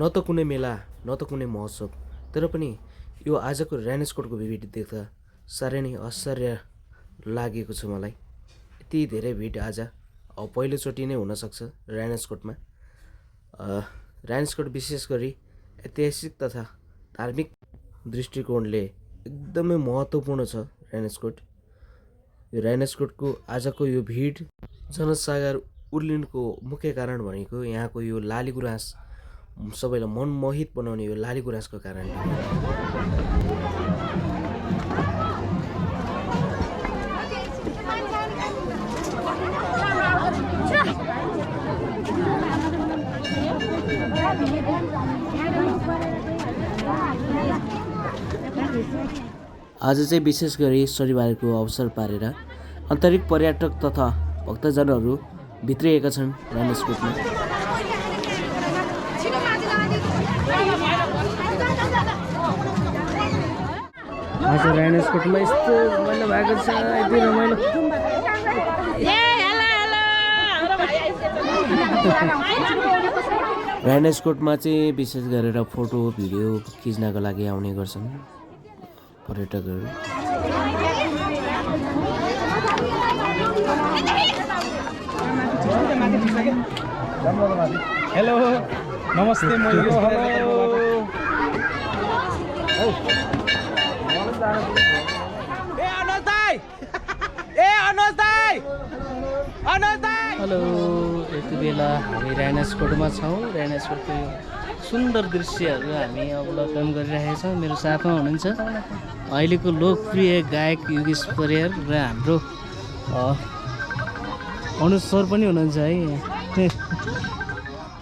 न त कुनै मेला न त कुनै महोत्सव, तर पनि यो आजको ऱ्यानेस्कोटको भिड देख्दा साह्रै नै आश्चर्य लागेको छ मलाई। यति धेरै भिड आज पहिलोचोटि नै हुनसक्छ ऱ्यानेस्कोटमा। ऱ्यानेस्कोट विशेष गरी ऐतिहासिक तथा धार्मिक दृष्टिकोणले एकदमै महत्त्वपूर्ण छ ऱ्यानेस्कोट। यो ऱ्यानेस्कोटको आजको यो भिड जनसागर उर्लिनुको मुख्य कारण भनेको यहाँको यो लाली गुराँस, सबैलाई मनमोहित बनाउने यो लाली गुराँसको कारण। आज चाहिँ विशेष गरी शनिबारको अवसर पारेर आन्तरिक पर्यटक तथा भक्तजनहरू भित्रिएका छन् ऱ्यानेस्कोटमा। आज ऱ्यानेस्कोटमा यस्तो रमाइलो भएको छ, यति रमाइलो। ऱ्यानेस्कोटमा चाहिँ विशेष गरेर फोटो भिडियो खिच्नका लागि आउने गर्छन् पर्यटकहरू। हेलो नमस्ते। हेलो, यति बेला हामी ऱ्यानेस्कोटमा छौँ। ऱ्यानेस्कोटको यो सुन्दर दृश्यहरू हामी अवलोकन गरिरहेका छौँ। मेरो साथमा हुनुहुन्छ अहिलेको लोकप्रिय गायक योगेश परियार र हाम्रो अनुज सर पनि हुनुहुन्छ है।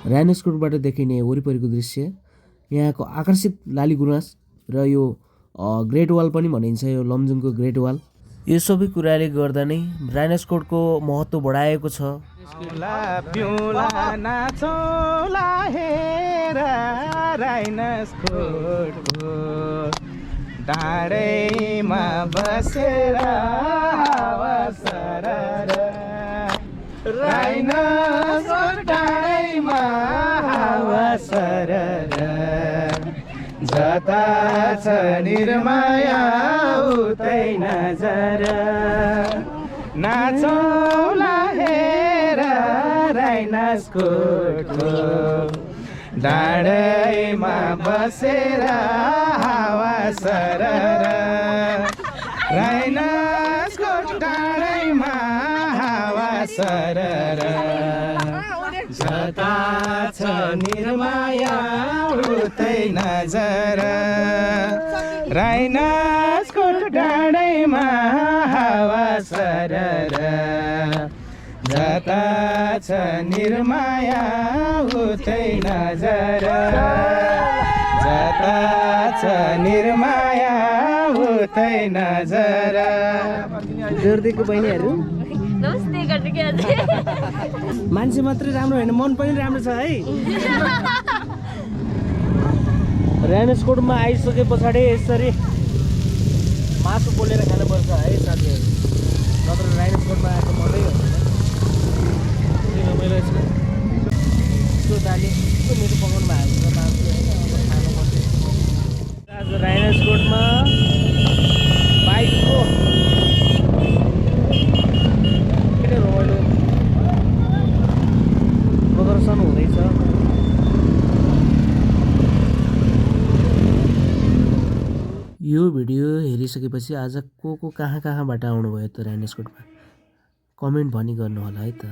ऱ्यानेस्कोटबाट देखिने वरिपरिको दृश्य, यहाँको आकर्षित लाली गुराँस र यो ग्रेट वाल पनि भनिन्छ, यो लमजुङको ग्रेट वाल, यो सबै कुराले गर्दा नै ऱ्यानेस्कोटको महत्त्व बढाएको छ। डाँडैमा बसेर डाँडैमा हावा सरर, जता छ निर्माया उतै नजर, नाचौला हेर ऱ्यानेस्कोटको डाँडैमा बसेर हावा सरर, ऱ्यानेस्कोट डाँडैमा हावा सरर, जता छ निर्माया उतै नजर, ऱ्यानेस्कोट डाँडैमा हावा सरर, जता छ निर्माया उतै नजर, जता छ निर्माया उतै नजर। जोरदेखि बहिनीहरू नमस्ते गर्नु के अझै मान्छे मात्रै राम्रो होइन, मन पनि राम्रो छ है। ऱ्यानेस्कोटमा आइसके पछाडि यसरी मासु पोलेर खानुपर्छ है साथीहरू, नत्र ऱ्यानेस्कोटमा आएको मजै हुँदैन। रमाइलो छ त्यो दाली मेरो पकाउनु भएको छ मासु होइन, अब खानुपर्छ। आज ऱ्यानेस्कोटमा बाइकको रमाइलो प्रदर्शन हुँदैछ। यो भिडियो हेरिसकेपछि आज को कहाँबाट आउनुभयो त ऱ्यानेस्कोटमा, कमेन्ट भनी गर्नु होला है त।